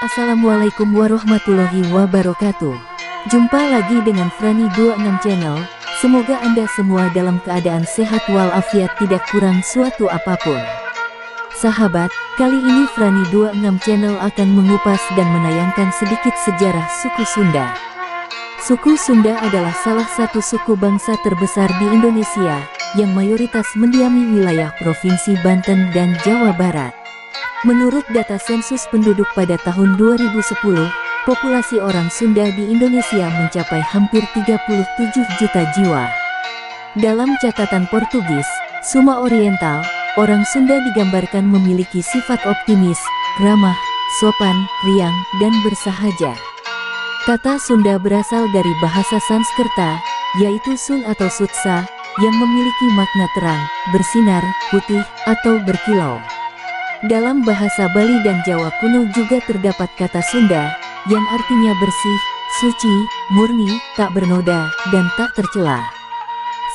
Assalamualaikum warahmatullahi wabarakatuh. Jumpa lagi dengan Frani26 Channel. Semoga Anda semua dalam keadaan sehat walafiat, tidak kurang suatu apapun. Sahabat, kali ini Frani26 Channel akan mengupas dan menayangkan sedikit sejarah suku Sunda. Suku Sunda adalah salah satu suku bangsa terbesar di Indonesia, yang mayoritas mendiami wilayah Provinsi Banten dan Jawa Barat. Menurut data sensus penduduk pada tahun 2010, populasi orang Sunda di Indonesia mencapai hampir 37 juta jiwa. Dalam catatan Portugis, Suma Oriental, orang Sunda digambarkan memiliki sifat optimis, ramah, sopan, riang, dan bersahaja. Kata Sunda berasal dari bahasa Sanskerta, yaitu sun atau sutsa, yang memiliki makna terang, bersinar, putih, atau berkilau. Dalam bahasa Bali dan Jawa kuno juga terdapat kata Sunda, yang artinya bersih, suci, murni, tak bernoda, dan tak tercela.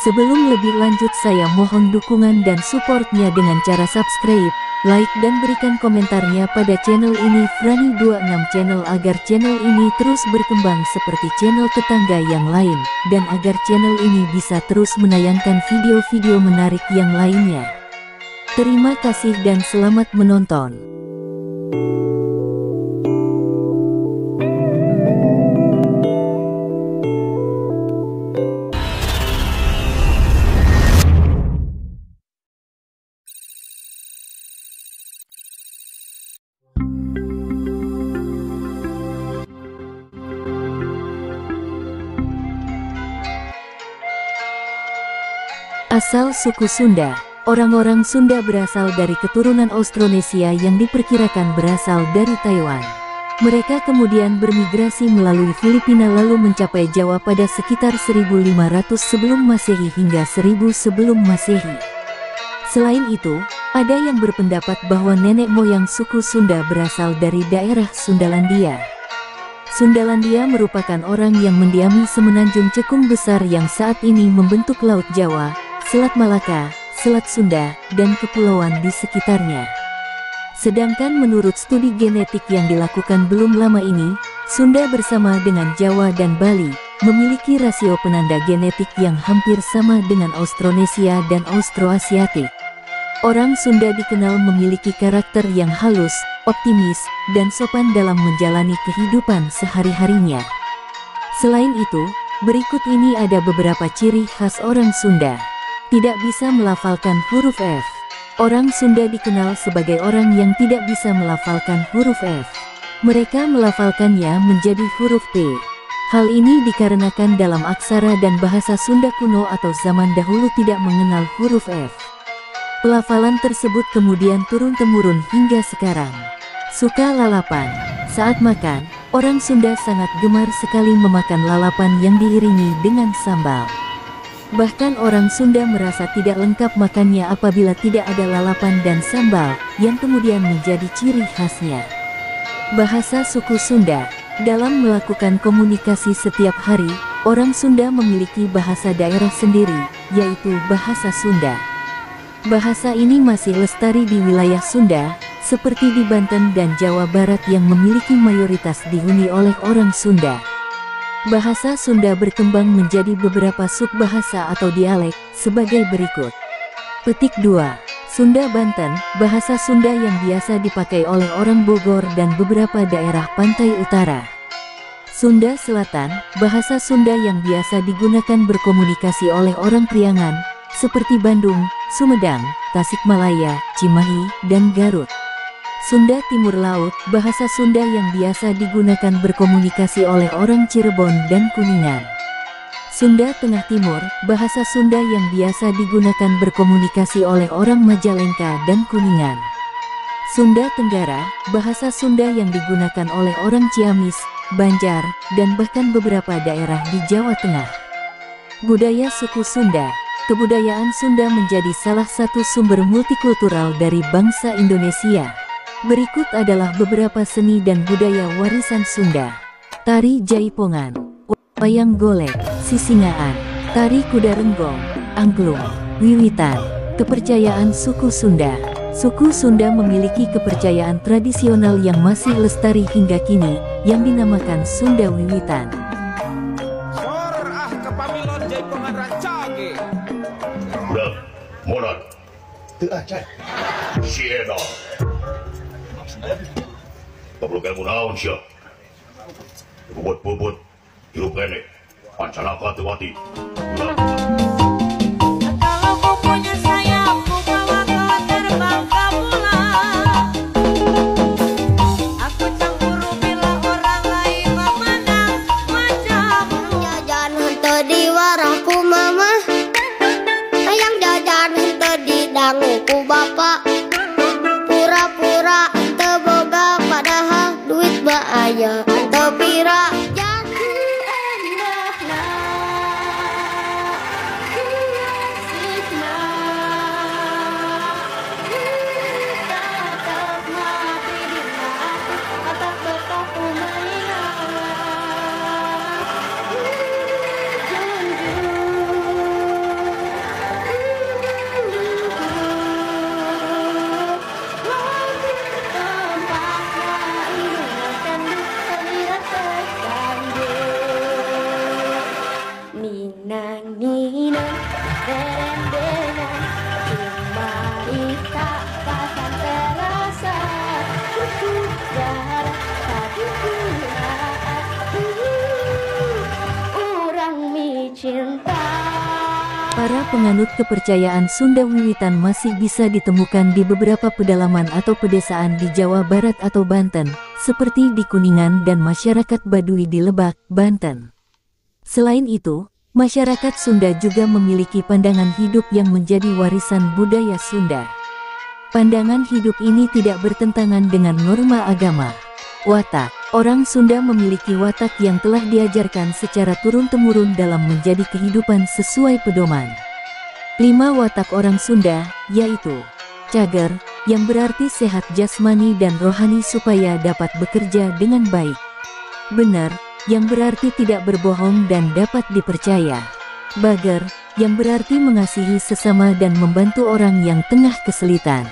Sebelum lebih lanjut, saya mohon dukungan dan supportnya dengan cara subscribe, like, dan berikan komentarnya pada channel ini Frani26 Channel agar channel ini terus berkembang seperti channel tetangga yang lain, dan agar channel ini bisa terus menayangkan video-video menarik yang lainnya. Terima kasih dan selamat menonton. Asal suku Sunda. Orang-orang Sunda berasal dari keturunan Austronesia yang diperkirakan berasal dari Taiwan. Mereka kemudian bermigrasi melalui Filipina lalu mencapai Jawa pada sekitar 1500 sebelum Masehi hingga 1000 sebelum Masehi. Selain itu, ada yang berpendapat bahwa nenek moyang suku Sunda berasal dari daerah Sundalandia. Sundalandia merupakan orang yang mendiami semenanjung cekung besar yang saat ini membentuk Laut Jawa, Selat Malaka, Selat Sunda, dan kepulauan di sekitarnya. Sedangkan menurut studi genetik yang dilakukan belum lama ini, Sunda bersama dengan Jawa dan Bali, memiliki rasio penanda genetik yang hampir sama dengan Austronesia dan Austroasiatik. Orang Sunda dikenal memiliki karakter yang halus, optimis, dan sopan dalam menjalani kehidupan sehari-harinya. Selain itu, berikut ini ada beberapa ciri khas orang Sunda. Tidak bisa melafalkan huruf F. Orang Sunda dikenal sebagai orang yang tidak bisa melafalkan huruf F. Mereka melafalkannya menjadi huruf P. Hal ini dikarenakan dalam aksara dan bahasa Sunda kuno atau zaman dahulu tidak mengenal huruf F. Pelafalan tersebut kemudian turun-temurun hingga sekarang. Suka lalapan. Saat makan, orang Sunda sangat gemar sekali memakan lalapan yang diiringi dengan sambal. Bahkan orang Sunda merasa tidak lengkap makannya apabila tidak ada lalapan dan sambal, yang kemudian menjadi ciri khasnya. Bahasa suku Sunda. Dalam melakukan komunikasi setiap hari, orang Sunda memiliki bahasa daerah sendiri, yaitu bahasa Sunda. Bahasa ini masih lestari di wilayah Sunda, seperti di Banten dan Jawa Barat yang memiliki mayoritas dihuni oleh orang Sunda. Bahasa Sunda berkembang menjadi beberapa subbahasa atau dialek, sebagai berikut. Petik 2. Sunda Banten, bahasa Sunda yang biasa dipakai oleh orang Bogor dan beberapa daerah pantai utara. Sunda Selatan, bahasa Sunda yang biasa digunakan berkomunikasi oleh orang Priangan, seperti Bandung, Sumedang, Tasikmalaya, Cimahi, dan Garut. Sunda Timur Laut, bahasa Sunda yang biasa digunakan berkomunikasi oleh orang Cirebon dan Kuningan. Sunda Tengah Timur, bahasa Sunda yang biasa digunakan berkomunikasi oleh orang Majalengka dan Kuningan. Sunda Tenggara, bahasa Sunda yang digunakan oleh orang Ciamis, Banjar, dan bahkan beberapa daerah di Jawa Tengah. Budaya suku Sunda. Kebudayaan Sunda menjadi salah satu sumber multikultural dari bangsa Indonesia. Berikut adalah beberapa seni dan budaya warisan Sunda. Tari Jaipongan, wayang golek, sisingaan, tari kuda renggong, angklung, wiwitan. Kepercayaan suku Sunda. Suku Sunda memiliki kepercayaan tradisional yang masih lestari hingga kini, yang dinamakan Sunda Wiwitan. Udah, modal. Si Eda. Tak perlu kamu naon siya. Bubut-bubut, hidup kene. Pancanaka tewati. Ku bapak pura-pura ente boga padahal duit bahaya ente pira jadi enak tetap mati di mati atap betaku Ninang-ninang, dereng-dereng, cuma tak pasang terasa, cukup darah, tapi orang mi cinta. Para penganut kepercayaan Sunda Wiwitan masih bisa ditemukan di beberapa pedalaman atau pedesaan di Jawa Barat atau Banten, seperti di Kuningan dan masyarakat Baduy di Lebak, Banten. Selain itu, masyarakat Sunda juga memiliki pandangan hidup yang menjadi warisan budaya Sunda. Pandangan hidup ini tidak bertentangan dengan norma agama. Watak, orang Sunda memiliki watak yang telah diajarkan secara turun-temurun dalam menjadi kehidupan sesuai pedoman. 5 watak orang Sunda, yaitu cager, yang berarti sehat jasmani dan rohani supaya dapat bekerja dengan baik. Benar, yang berarti tidak berbohong dan dapat dipercaya. Bager, yang berarti mengasihi sesama dan membantu orang yang tengah kesulitan.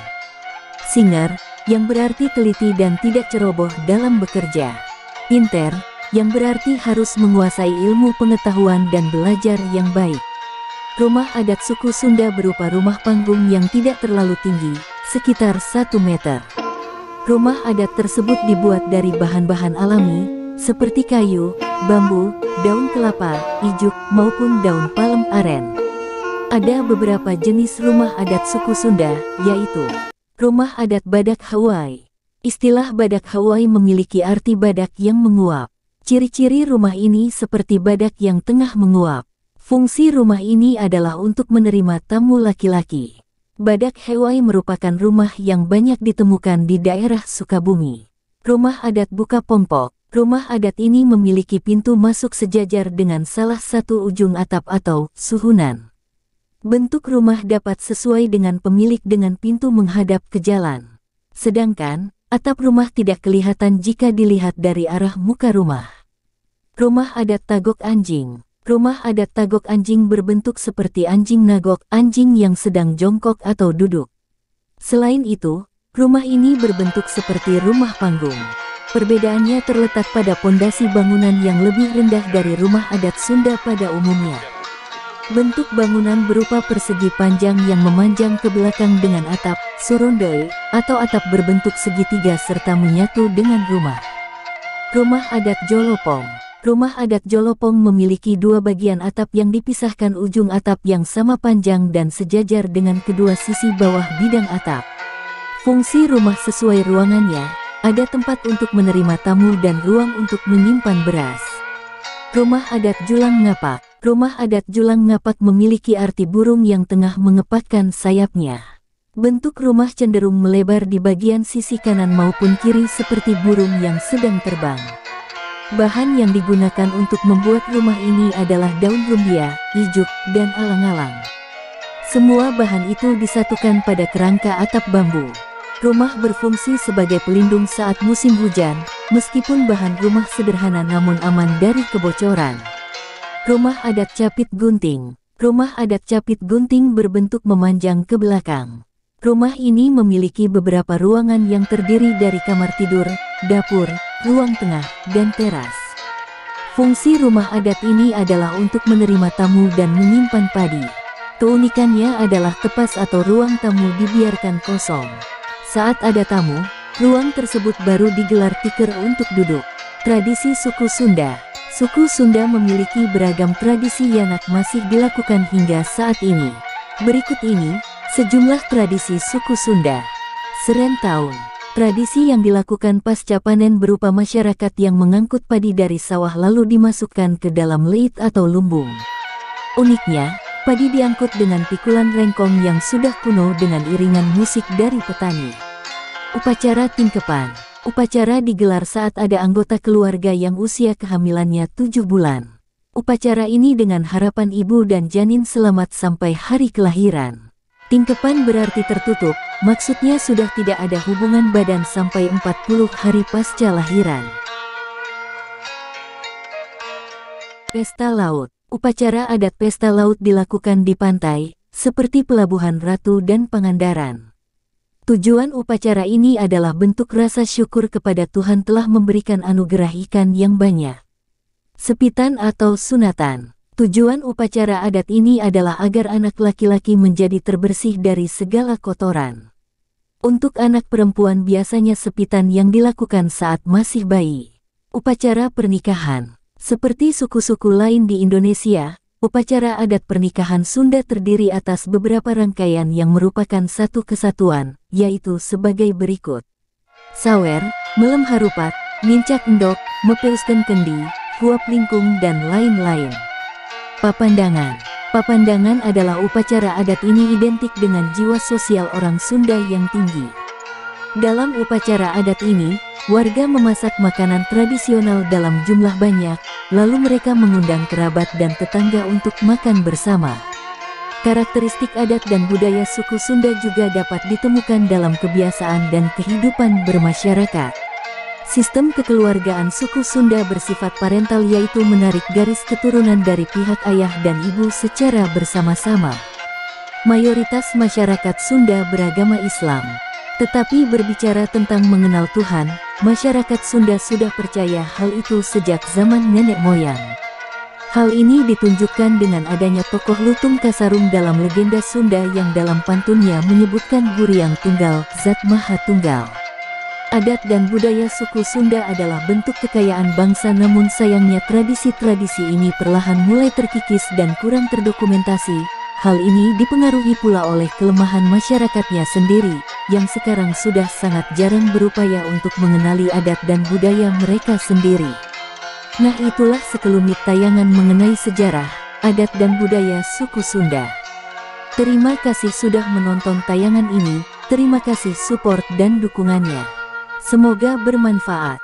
Singer, yang berarti teliti dan tidak ceroboh dalam bekerja. Pinter, yang berarti harus menguasai ilmu pengetahuan dan belajar yang baik. Rumah adat suku Sunda berupa rumah panggung yang tidak terlalu tinggi, sekitar 1 meter. Rumah adat tersebut dibuat dari bahan-bahan alami, seperti kayu, bambu, daun kelapa, ijuk, maupun daun palem aren. Ada beberapa jenis rumah adat suku Sunda, yaitu rumah adat Badak Hawaii. Istilah Badak Hawaii memiliki arti badak yang menguap. Ciri-ciri rumah ini seperti badak yang tengah menguap. Fungsi rumah ini adalah untuk menerima tamu laki-laki. Badak Hawaii merupakan rumah yang banyak ditemukan di daerah Sukabumi. Rumah adat Buka Pompok. Rumah adat ini memiliki pintu masuk sejajar dengan salah satu ujung atap atau suhunan. Bentuk rumah dapat sesuai dengan pemilik dengan pintu menghadap ke jalan. Sedangkan, atap rumah tidak kelihatan jika dilihat dari arah muka rumah. Rumah adat Tagok Anjing. Rumah adat Tagok Anjing berbentuk seperti anjing nagok, anjing yang sedang jongkok atau duduk. Selain itu, rumah ini berbentuk seperti rumah panggung. Perbedaannya terletak pada pondasi bangunan yang lebih rendah dari rumah adat Sunda pada umumnya. Bentuk bangunan berupa persegi panjang yang memanjang ke belakang dengan atap, sorondoi, atau atap berbentuk segitiga serta menyatu dengan rumah. Rumah adat Jolopong. Rumah adat Jolopong memiliki 2 bagian atap yang dipisahkan ujung atap yang sama panjang dan sejajar dengan kedua sisi bawah bidang atap. Fungsi rumah sesuai ruangannya. Ada tempat untuk menerima tamu dan ruang untuk menyimpan beras. Rumah adat Julang Ngapak. Rumah adat Julang Ngapak memiliki arti burung yang tengah mengepakkan sayapnya. Bentuk rumah cenderung melebar di bagian sisi kanan maupun kiri seperti burung yang sedang terbang. Bahan yang digunakan untuk membuat rumah ini adalah daun rumbia, ijuk, dan alang-alang. Semua bahan itu disatukan pada kerangka atap bambu. Rumah berfungsi sebagai pelindung saat musim hujan, meskipun bahan rumah sederhana namun aman dari kebocoran. Rumah adat Capit Gunting. Rumah adat Capit Gunting berbentuk memanjang ke belakang. Rumah ini memiliki beberapa ruangan yang terdiri dari kamar tidur, dapur, ruang tengah, dan teras. Fungsi rumah adat ini adalah untuk menerima tamu dan menyimpan padi. Keunikannya adalah tepas atau ruang tamu dibiarkan kosong. Saat ada tamu, ruang tersebut baru digelar tikar untuk duduk. Tradisi suku Sunda. Suku Sunda memiliki beragam tradisi yang masih dilakukan hingga saat ini. Berikut ini sejumlah tradisi suku Sunda. Serentahun. Tradisi yang dilakukan pasca panen berupa masyarakat yang mengangkut padi dari sawah lalu dimasukkan ke dalam leit atau lumbung. Uniknya, padi diangkut dengan pikulan rengkong yang sudah kuno dengan iringan musik dari petani. Upacara tingkepan. Upacara digelar saat ada anggota keluarga yang usia kehamilannya 7 bulan. Upacara ini dengan harapan ibu dan janin selamat sampai hari kelahiran. Tingkepan berarti tertutup, maksudnya sudah tidak ada hubungan badan sampai 40 hari pasca lahiran. Pesta Laut. Upacara adat pesta laut dilakukan di pantai, seperti Pelabuhan Ratu dan Pangandaran. Tujuan upacara ini adalah bentuk rasa syukur kepada Tuhan telah memberikan anugerah ikan yang banyak. Sepitan atau sunatan. Tujuan upacara adat ini adalah agar anak laki-laki menjadi terbersih dari segala kotoran. Untuk anak perempuan biasanya sepitan yang dilakukan saat masih bayi. Upacara pernikahan. Seperti suku-suku lain di Indonesia, upacara adat pernikahan Sunda terdiri atas beberapa rangkaian yang merupakan satu kesatuan, yaitu sebagai berikut. Sawer, melem harupat, ngincak endok, mepeuskeun kendi, huap lingkung dan lain-lain. Papandangan. Papandangan adalah upacara adat ini identik dengan jiwa sosial orang Sunda yang tinggi. Dalam upacara adat ini, warga memasak makanan tradisional dalam jumlah banyak, lalu mereka mengundang kerabat dan tetangga untuk makan bersama. Karakteristik adat dan budaya suku Sunda juga dapat ditemukan dalam kebiasaan dan kehidupan bermasyarakat. Sistem kekeluargaan suku Sunda bersifat parental, yaitu menarik garis keturunan dari pihak ayah dan ibu secara bersama-sama. Mayoritas masyarakat Sunda beragama Islam. Tetapi berbicara tentang mengenal Tuhan, masyarakat Sunda sudah percaya hal itu sejak zaman nenek moyang. Hal ini ditunjukkan dengan adanya tokoh Lutung Kasarung dalam legenda Sunda yang dalam pantunnya menyebutkan Guryang Tunggal, Zat Maha Tunggal. Adat dan budaya suku Sunda adalah bentuk kekayaan bangsa, namun sayangnya tradisi-tradisi ini perlahan mulai terkikis dan kurang terdokumentasi. Hal ini dipengaruhi pula oleh kelemahan masyarakatnya sendiri, yang sekarang sudah sangat jarang berupaya untuk mengenali adat dan budaya mereka sendiri. Nah, itulah sekelumit tayangan mengenai sejarah, adat dan budaya suku Sunda. Terima kasih sudah menonton tayangan ini, terima kasih support dan dukungannya. Semoga bermanfaat.